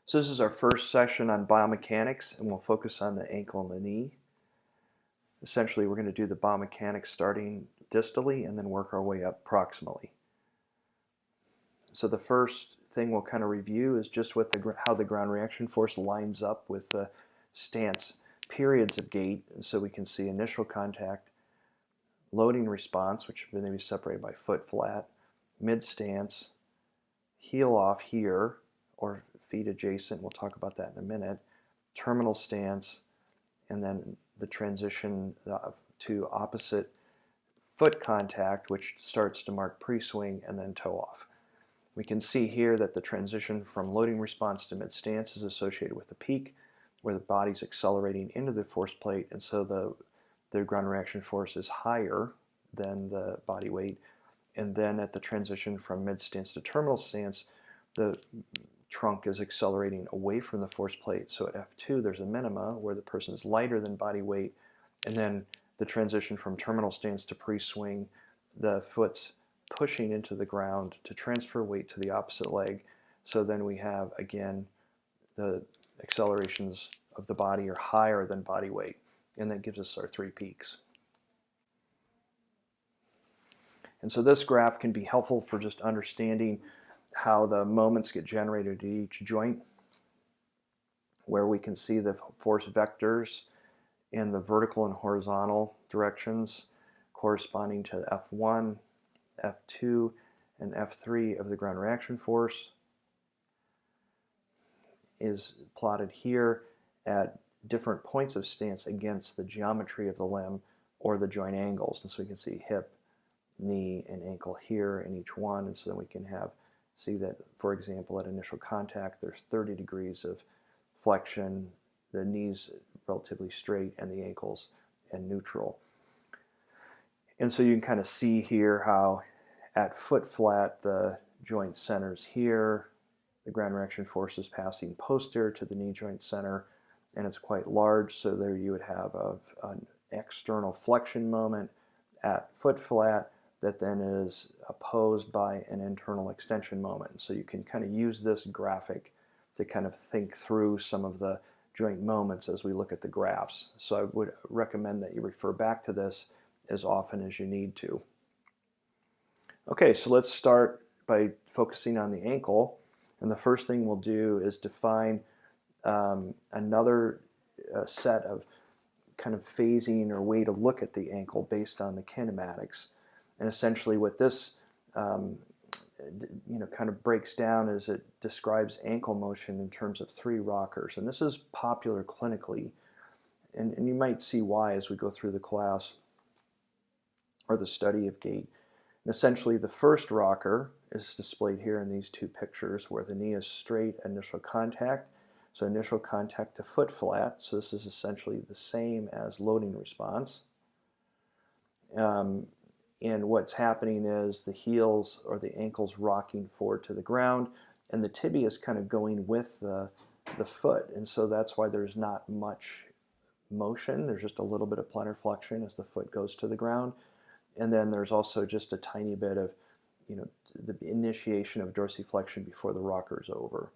So this is our first session on biomechanics, and we'll focus on the ankle and the knee. Essentially, we're going to do the biomechanics starting distally and then work our way up proximally. So the first thing we'll kind of review is just what how the ground reaction force lines up with the stance periods of gait. And so we can see initial contact, loading response, which may be separated by foot flat, mid stance, heel off here, or feet adjacent, we'll talk about that in a minute, terminal stance, and then the transition to opposite foot contact, which starts to mark pre-swing, and then toe off. We can see here that the transition from loading response to mid-stance is associated with the peak, where the body's accelerating into the force plate, and so the ground reaction force is higher than the body weight. And then at the transition from mid-stance to terminal stance, the trunk is accelerating away from the force plate. So at F2, there's a minima where the person is lighter than body weight. And then the transition from terminal stance to pre-swing, the foot's pushing into the ground to transfer weight to the opposite leg. So then we have, again, the accelerations of the body are higher than body weight. And that gives us our three peaks. And so this graph can be helpful for just understanding how the moments get generated at each joint, where we can see the force vectors in the vertical and horizontal directions corresponding to F1, F2, and F3 of the ground reaction force is plotted here at different points of stance against the geometry of the limb or the joint angles. And so we can see hip, knee, and ankle here in each one, and so then we can see that, for example, at initial contact, there's 30 degrees of flexion, the knees relatively straight, and the ankles and neutral. And so you can kind of see here how at foot flat, the joint centers here, the ground reaction force is passing posterior to the knee joint center, and it's quite large, so there you would have an external flexion moment at foot flat that then is opposed by an internal extension moment. So you can kind of use this graphic to kind of think through some of the joint moments as we look at the graphs. So I would recommend that you refer back to this as often as you need to. Okay, so let's start by focusing on the ankle. And the first thing we'll do is define another set of kind of phasing or way to look at the ankle based on the kinematics. And essentially what this kind of breaks down is it describes ankle motion in terms of three rockers. And this is popular clinically. And you might see why as we go through the class or the study of gait. And essentially the first rocker is displayed here in these two pictures where the knee is straight, initial contact. So initial contact to foot flat. So this is essentially the same as loading response. And what's happening is the heels or the ankles rocking forward to the ground, and the tibia is kind of going with the foot. And so that's why there's not much motion. There's just a little bit of plantar flexion as the foot goes to the ground. And then there's also just a tiny bit of, the initiation of dorsiflexion before the rocker is over.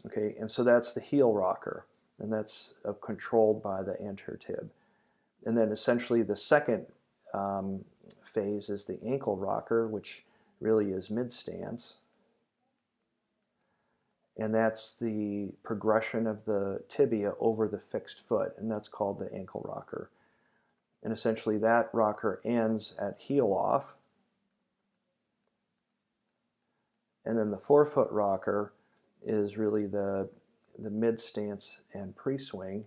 Okay, and so that's the heel rocker, and that's controlled by the anterior tib. And then essentially the second phase is the ankle rocker, which really is mid-stance. And that's the progression of the tibia over the fixed foot, and that's called the ankle rocker. And essentially that rocker ends at heel off. And then the forefoot rocker is really the mid-stance and pre-swing.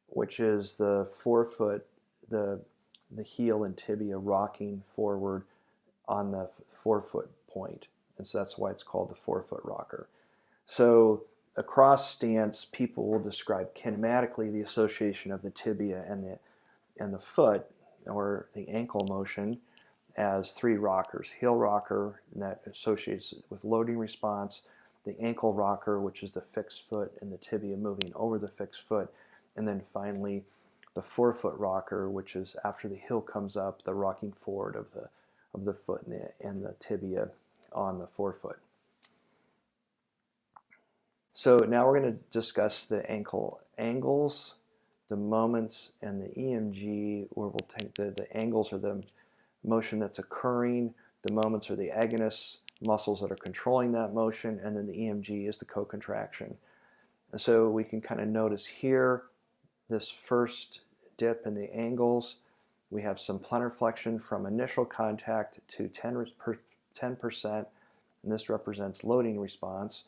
Which is the forefoot, the heel and tibia rocking forward on the forefoot point. And so that's why it's called the forefoot rocker. So across stance, people will describe kinematically the association of the tibia and the foot, or the ankle motion, as three rockers. Heel rocker, and that associates with loading response. The ankle rocker, which is the fixed foot and the tibia moving over the fixed foot. And then finally, the forefoot rocker, which is after the heel comes up, the rocking forward of of the foot and the tibia on the forefoot. So now we're going to discuss the ankle angles, the moments, and the EMG, where we'll take the angles are the motion that's occurring, the moments are the agonist muscles that are controlling that motion, and then the EMG is the co-contraction. And so we can kind of notice here, this first dip in the angles, we have some plantar flexion from initial contact to 10%, and this represents loading response.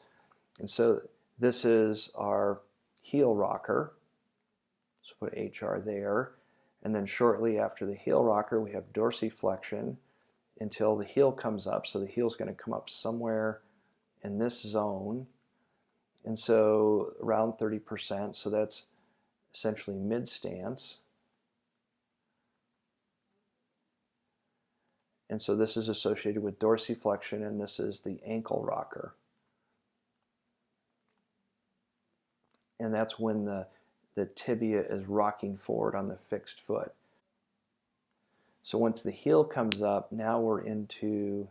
And so this is our heel rocker, so put HR there, and then shortly after the heel rocker we have dorsiflexion until the heel comes up. So the heel is going to come up somewhere in this zone, and so around 30%, so that's essentially mid-stance. And so this is associated with dorsiflexion, and this is the ankle rocker. And that's when the tibia is rocking forward on the fixed foot. So once the heel comes up, now we're into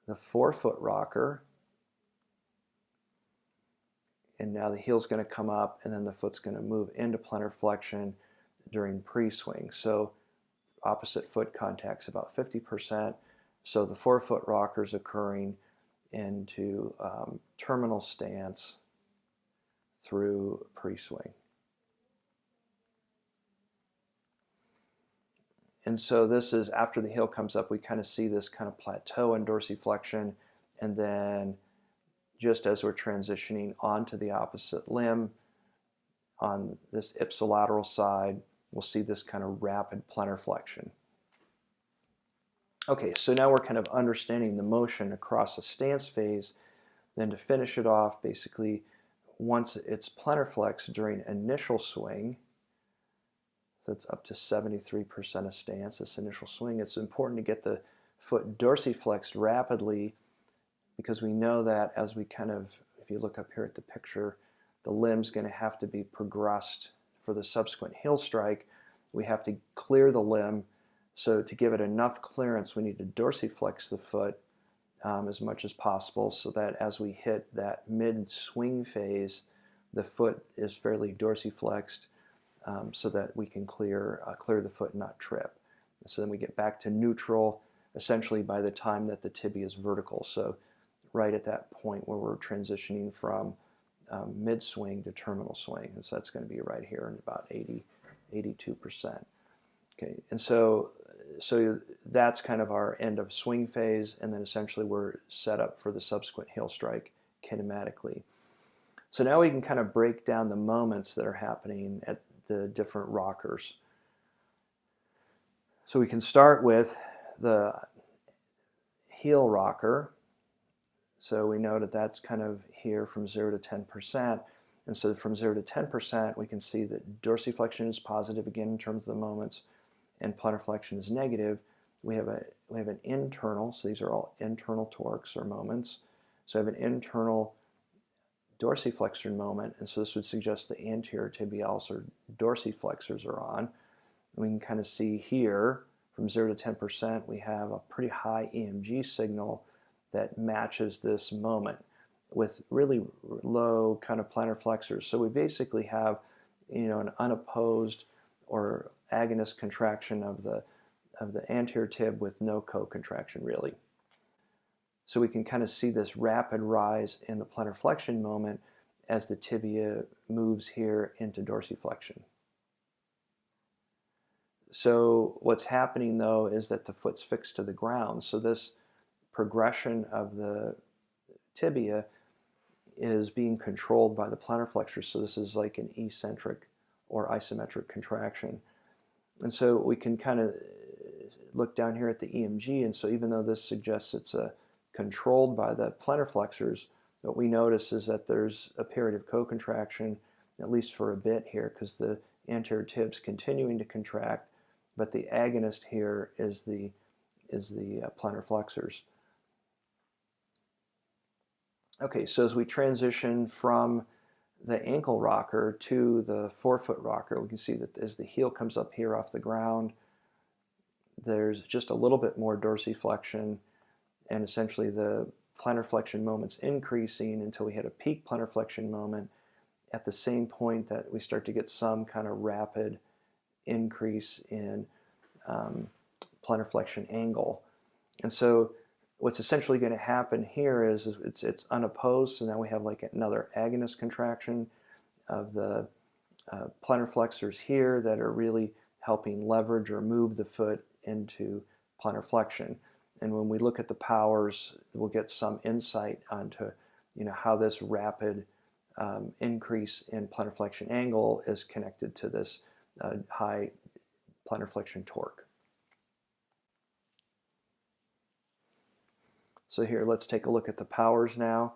the forefoot rocker. And now the heel's going to come up, and then the foot's going to move into plantar flexion during pre-swing. So opposite foot contact's about 50%. So the forefoot rocker is occurring into terminal stance through pre-swing. And so this is after the heel comes up, we kind of see this kind of plateau in dorsiflexion, and then just as we're transitioning onto the opposite limb, on this ipsilateral side, we'll see this kind of rapid plantar flexion. Okay, so now we're kind of understanding the motion across a stance phase. Then to finish it off, basically, once it's plantar flexed during initial swing, so it's up to 73% of stance, this initial swing, it's important to get the foot dorsiflexed rapidly, because we know that as we kind of, if you look up here at the picture, the limb's going to have to be progressed for the subsequent heel strike. We have to clear the limb, so to give it enough clearance, we need to dorsiflex the foot as much as possible, so that as we hit that mid-swing phase, the foot is fairly dorsiflexed, so that we can clear the foot and not trip. So then we get back to neutral essentially by the time that the tibia is vertical. So right at that point where we're transitioning from mid-swing to terminal swing. And so that's going to be right here in about 82%. Okay, and so that's kind of our end of swing phase, and then essentially we're set up for the subsequent heel strike kinematically. So now we can kind of break down the moments that are happening at the different rockers. So we can start with the heel rocker. So we know that that's kind of here from 0 to 10%. And so from 0 to 10%, we can see that dorsiflexion is positive again in terms of the moments, and plantar flexion is negative. We have an internal, so these are all internal torques or moments. So I have an internal dorsiflexor moment, and so this would suggest the anterior tibialis or dorsiflexors are on. And we can kind of see here from 0 to 10%, we have a pretty high EMG signal that matches this moment with really low kind of plantar flexors. So we basically have, an unopposed or agonist contraction of the anterior tib with no co-contraction really. So we can kind of see this rapid rise in the plantar flexion moment as the tibia moves here into dorsiflexion. So what's happening though is that the foot's fixed to the ground. So this progression of the tibia is being controlled by the plantar flexors. So this is like an eccentric or isometric contraction. And so we can kind of look down here at the EMG, and so even though this suggests it's controlled by the plantar flexors, what we notice is that there's a period of co-contraction, at least for a bit here, because the anterior tib's continuing to contract, but the agonist here is the plantar flexors. Okay, so as we transition from the ankle rocker to the forefoot rocker, we can see that as the heel comes up here off the ground, there's just a little bit more dorsiflexion, and essentially the plantar flexion moment's increasing until we hit a peak plantar flexion moment at the same point that we start to get some kind of rapid increase in plantar flexion angle. And so what's essentially going to happen here is it's unopposed, so now we have like another agonist contraction of the plantar flexors here that are really helping leverage or move the foot into plantar flexion. And when we look at the powers, we'll get some insight onto how this rapid increase in plantar flexion angle is connected to this high plantar flexion torque. So here, let's take a look at the powers now.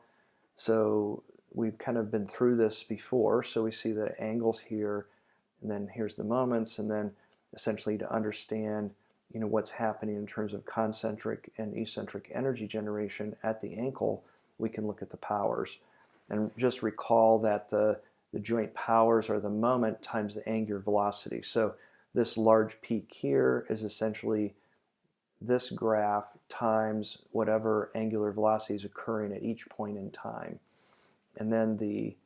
So we've kind of been through this before, so we see the angles here, and then here's the moments, and then essentially to understand what's happening in terms of concentric and eccentric energy generation at the ankle, we can look at the powers. And just recall that the joint powers are the moment times the angular velocity. So this large peak here is essentially this graph times whatever angular velocity is occurring at each point in time. And then the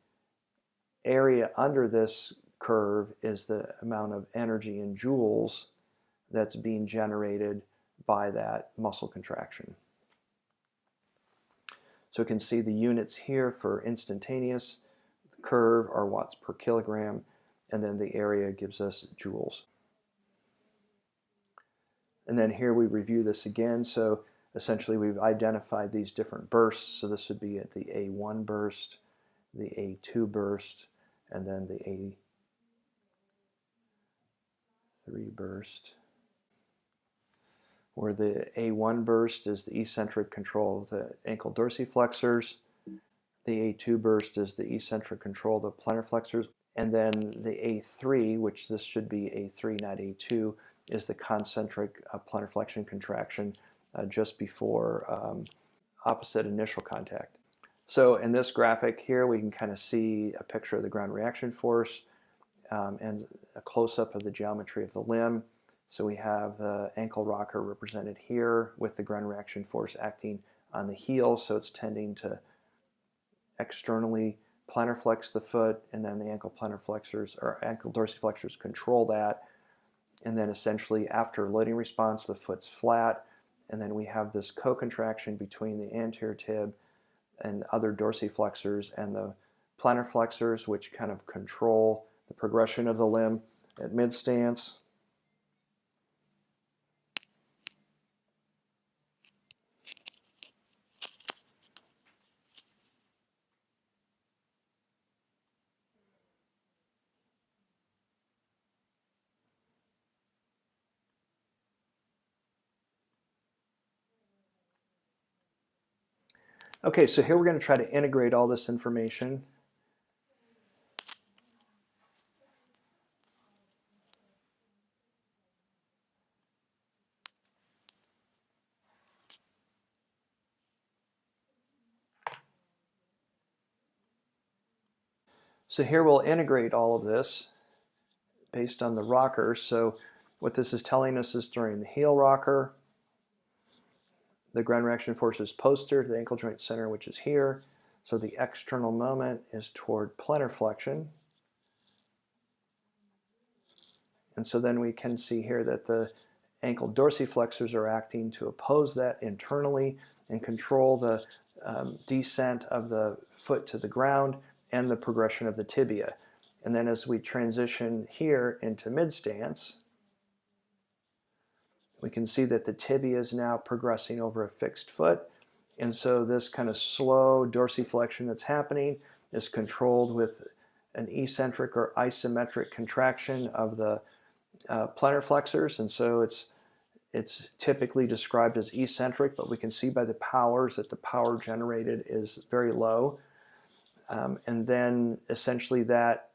area under this curve is the amount of energy in joules that's being generated by that muscle contraction. So you can see the units here for instantaneous curve are watts per kilogram, and then the area gives us joules. And then here we review this again. So essentially we've identified these different bursts. So this would be at the A1 burst, the A2 burst, and then the A3 burst, where the A1 burst is the eccentric control of the ankle dorsiflexors, the A2 burst is the eccentric control of the plantar flexors, and then the A3, which this should be A3, not A2, is the concentric plantar flexion contraction just before opposite initial contact. So in this graphic here, we can kind of see a picture of the ground reaction force and a close-up of the geometry of the limb. So we have the ankle rocker represented here with the ground reaction force acting on the heel, so it's tending to externally plantar flex the foot, and then the ankle plantar flexors or ankle dorsiflexors control that. And then essentially after loading response, the foot's flat, and then we have this co-contraction between the anterior tib and other dorsiflexors and the plantar flexors, which kind of control the progression of the limb at mid-stance. Okay, so here we're going to try to integrate all this information. So here we'll integrate all of this based on the rockers. So what this is telling us is during the heel rocker, the ground reaction force is posterior to the ankle joint center, which is here. So the external moment is toward plantar flexion. And so then we can see here that the ankle dorsiflexors are acting to oppose that internally and control the descent of the foot to the ground and the progression of the tibia. And then as we transition here into mid-stance, we can see that the tibia is now progressing over a fixed foot. And so this kind of slow dorsiflexion that's happening is controlled with an eccentric or isometric contraction of the plantar flexors. And so it's typically described as eccentric, but we can see by the powers that the power generated is very low. And then essentially that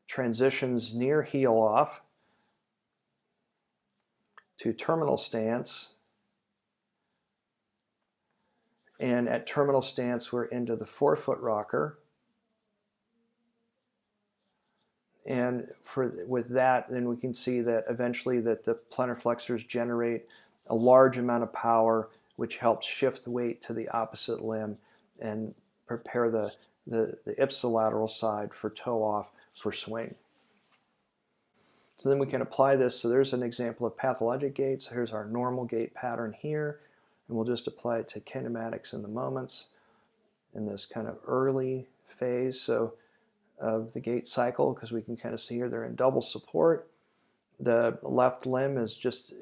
transitions near heel off to terminal stance, and at terminal stance we're into the forefoot rocker, And with that, then we can see that eventually that the plantar flexors generate a large amount of power, which helps shift the weight to the opposite limb and prepare the ipsilateral side for toe off for swing. So then we can apply this. So there's an example of pathologic gait. So here's our normal gait pattern here. And we'll just apply it to kinematics in the moments in this kind of early phase of the gait cycle, because we can kind of see here they're in double support. The left limb has just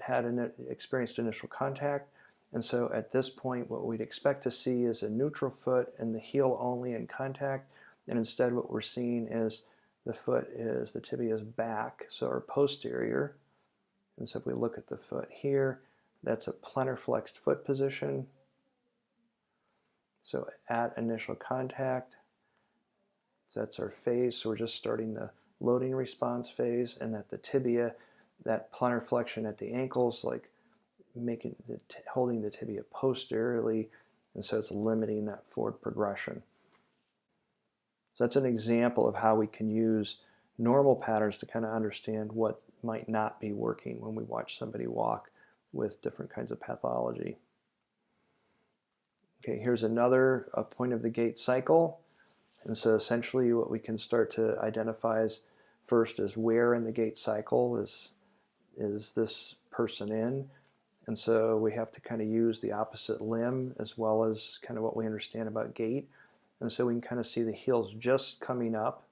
experienced initial contact. And so at this point, what we'd expect to see is a neutral foot and the heel only in contact. And instead what we're seeing is the tibia is back, so our posterior. And so if we look at the foot here, that's a plantar flexed foot position. So at initial contact, so that's our phase. So we're just starting the loading response phase, and that the tibia, that plantar flexion at the ankles, like holding the tibia posteriorly, and so it's limiting that forward progression. So that's an example of how we can use normal patterns to kind of understand what might not be working when we watch somebody walk with different kinds of pathology. Okay, here's another point of the gait cycle. And so essentially what we can start to identify first is where in the gait cycle is this person in. And so we have to kind of use the opposite limb as well as kind of what we understand about gait. And so we can kind of see the heels just coming up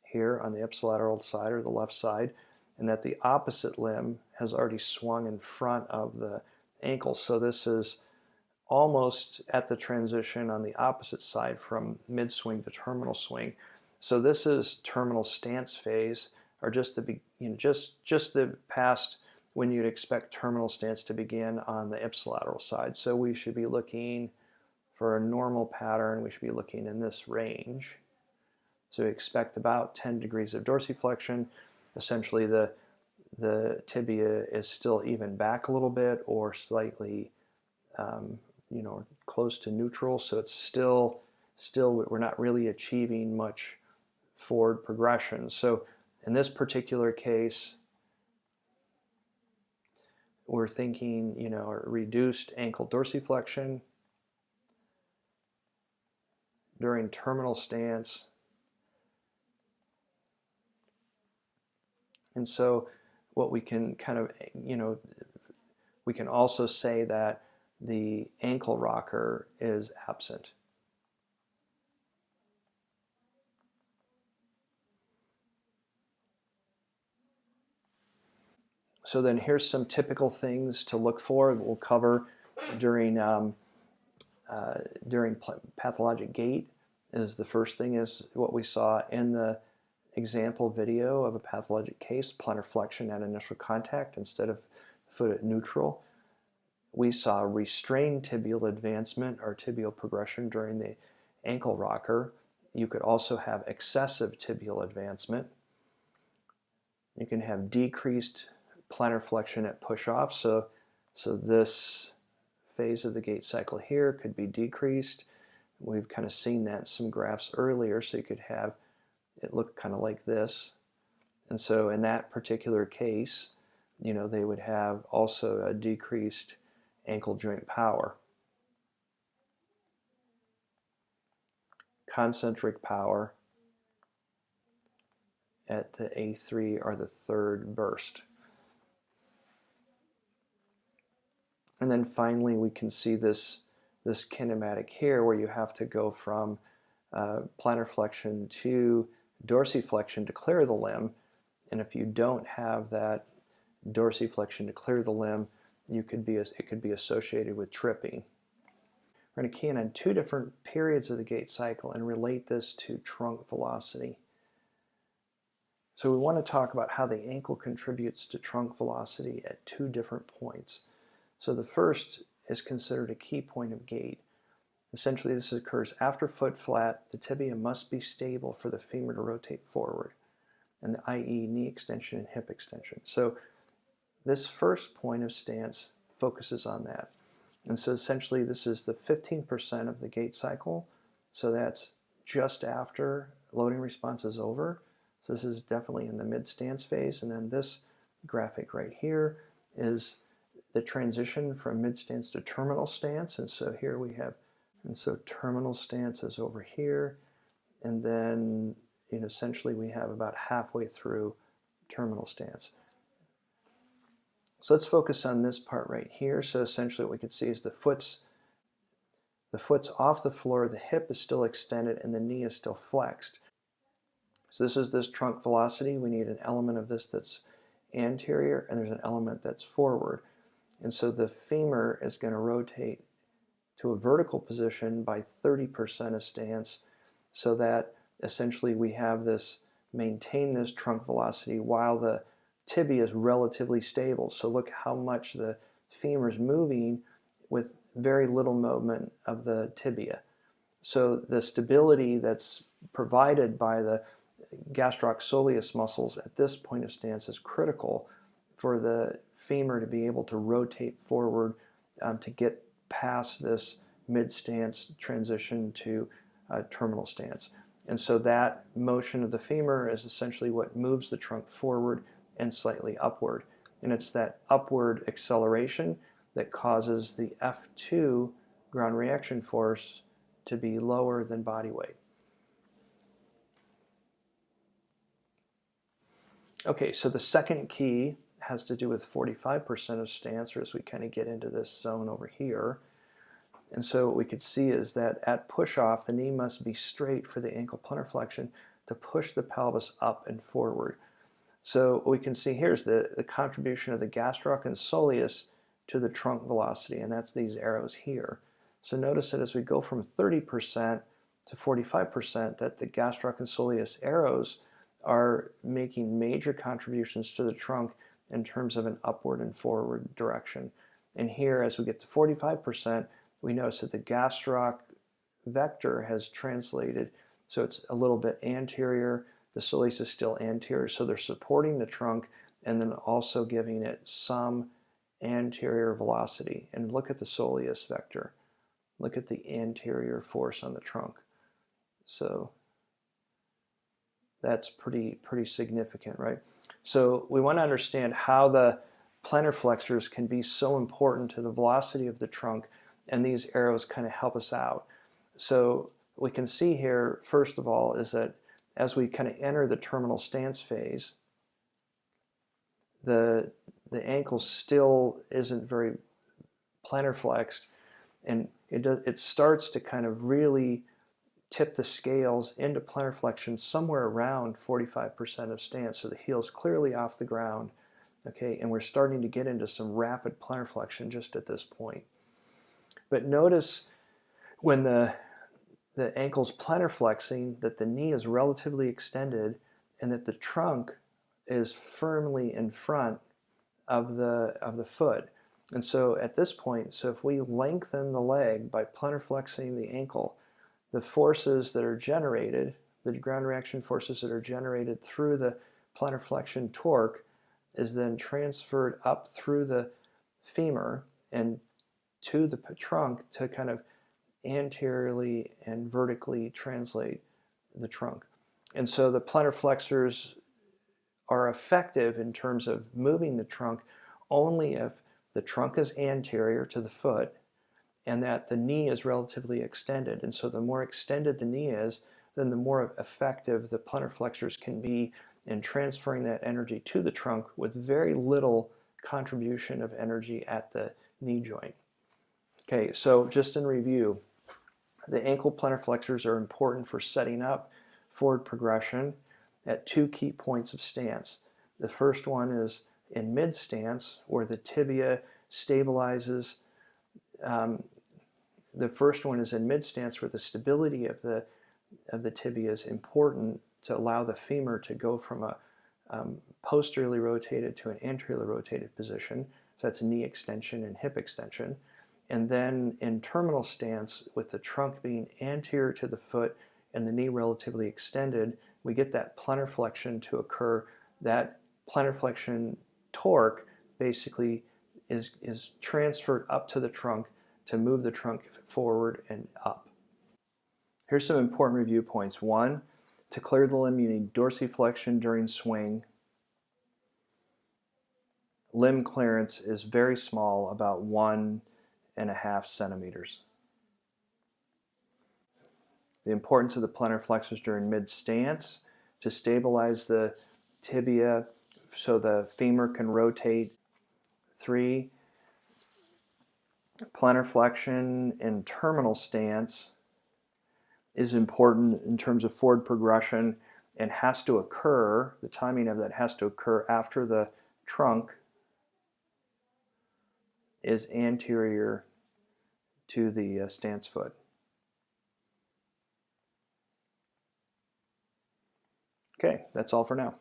here on the ipsilateral side or the left side, and that the opposite limb has already swung in front of the ankle. So this is almost at the transition on the opposite side from mid-swing to terminal swing. So this is terminal stance phase, or just the past when you'd expect terminal stance to begin on the ipsilateral side. So we should be looking for a normal pattern. We should be looking in this range. So we expect about 10 degrees of dorsiflexion. Essentially the tibia is still even back a little bit or slightly close to neutral. So it's still we're not really achieving much forward progression. So in this particular case, we're thinking, reduced ankle dorsiflexion during terminal stance. And so what we can kind of, we can also say that the ankle rocker is absent. So then here's some typical things to look for that we'll cover during pathologic gait. The first thing is what we saw in the example video of a pathologic case, plantar flexion at initial contact instead of foot at neutral. We saw restrained tibial advancement or tibial progression during the ankle rocker. You could also have excessive tibial advancement. You can have decreased plantar flexion at push-off. So this phase of the gait cycle here could be decreased. We've kind of seen that in some graphs earlier, so you could have it look kind of like this. And so in that particular case, they would have also a decreased ankle joint power. Concentric power at the A3 or the third burst. And then finally we can see this kinematic here where you have to go from plantar flexion to dorsiflexion to clear the limb. And if you don't have that dorsiflexion to clear the limb, it could be associated with tripping. We're going to key in on two different periods of the gait cycle and relate this to trunk velocity. So we want to talk about how the ankle contributes to trunk velocity at two different points. So the first is considered a key point of gait. Essentially, this occurs after foot flat. The tibia must be stable for the femur to rotate forward, and i.e. knee extension and hip extension. So this first point of stance focuses on that. And so essentially this is the 15% of the gait cycle. So that's just after loading response is over. So this is definitely in the mid-stance phase, and then this graphic right here is the transition from mid-stance to terminal stance. And so here we have, and so terminal stance is over here, and then essentially we have about halfway through terminal stance. So let's focus on this part right here. So essentially what we can see is the foot's off the floor, the hip is still extended, and the knee is still flexed. So this is this trunk velocity. We need an element of this that's anterior, and there's an element that's forward. And so the femur is going to rotate to a vertical position by 30% of stance, so that essentially we have this, maintain this trunk velocity while the tibia is relatively stable. So look how much the femur is moving with very little movement of the tibia. So the stability that's provided by the gastroc-soleus muscles at this point of stance is critical for the femur to be able to rotate forward to get past this mid-stance transition to terminal stance. And so that motion of the femur is essentially what moves the trunk forward and slightly upward. And it's that upward acceleration that causes the F2 ground reaction force to be lower than body weight. Okay, so the second key has to do with 45% of stance, or as we kind of get into this zone over here. And so what we could see is that at push-off, the knee must be straight for the ankle plantar flexion to push the pelvis up and forward. So what we can see here is the contribution of the gastroc and soleus to the trunk velocity, and that's these arrows here. So notice that as we go from 30% to 45%, that the gastroc and soleus arrows are making major contributions to the trunk in terms of an upward and forward direction. And here, as we get to 45%, we notice that the gastroc vector has translated, so it's a little bit anterior, the soleus is still anterior, so they're supporting the trunk and then also giving it some anterior velocity. And look at the soleus vector. Look at the anterior force on the trunk. So that's pretty significant, right? So we want to understand how the plantar flexors can be so important to the velocity of the trunk, and these arrows kind of help us out. So we can see here, first of all, is that as we kind of enter the terminal stance phase, the ankle still isn't very plantar flexed, and it starts to kind of really tip the scales into plantar flexion somewhere around 45% of stance. So the heel's clearly off the ground, okay, and we're starting to get into some rapid plantar flexion just at this point. But notice when the ankle's plantar flexing, that the knee is relatively extended and that the trunk is firmly in front of the foot. And so at this point, so if we lengthen the leg by plantar flexing the ankle, the forces that are generated, the ground reaction forces that are generated through the plantar flexion torque, is then transferred up through the femur and to the trunk to kind of anteriorly and vertically translate the trunk. And so the plantar flexors are effective in terms of moving the trunk only if the trunk is anterior to the foot and that the knee is relatively extended. And so the more extended the knee is, then the more effective the plantar flexors can be in transferring that energy to the trunk with very little contribution of energy at the knee joint. Okay, so just in review, the ankle plantar flexors are important for setting up forward progression at two key points of stance. The first one is in mid-stance, where the tibia stabilizes. The first one is in mid-stance, where the stability of the tibia is important to allow the femur to go from a posteriorly rotated to an anteriorly rotated position. So that's knee extension and hip extension. And then in terminal stance, with the trunk being anterior to the foot and the knee relatively extended, we get that plantar flexion to occur. That plantar flexion torque basically is transferred up to the trunk to move the trunk forward and up. Here's some important review points. One, To clear the limb, you need dorsiflexion during swing. Limb clearance is very small, about 1.5 centimeters. The importance of the plantar flexors during mid-stance to stabilize the tibia so the femur can rotate. 3, plantar flexion in terminal stance is important in terms of forward progression and has to occur, the timing of that has to occur after the trunk is anterior to the stance foot. Okay, that's all for now.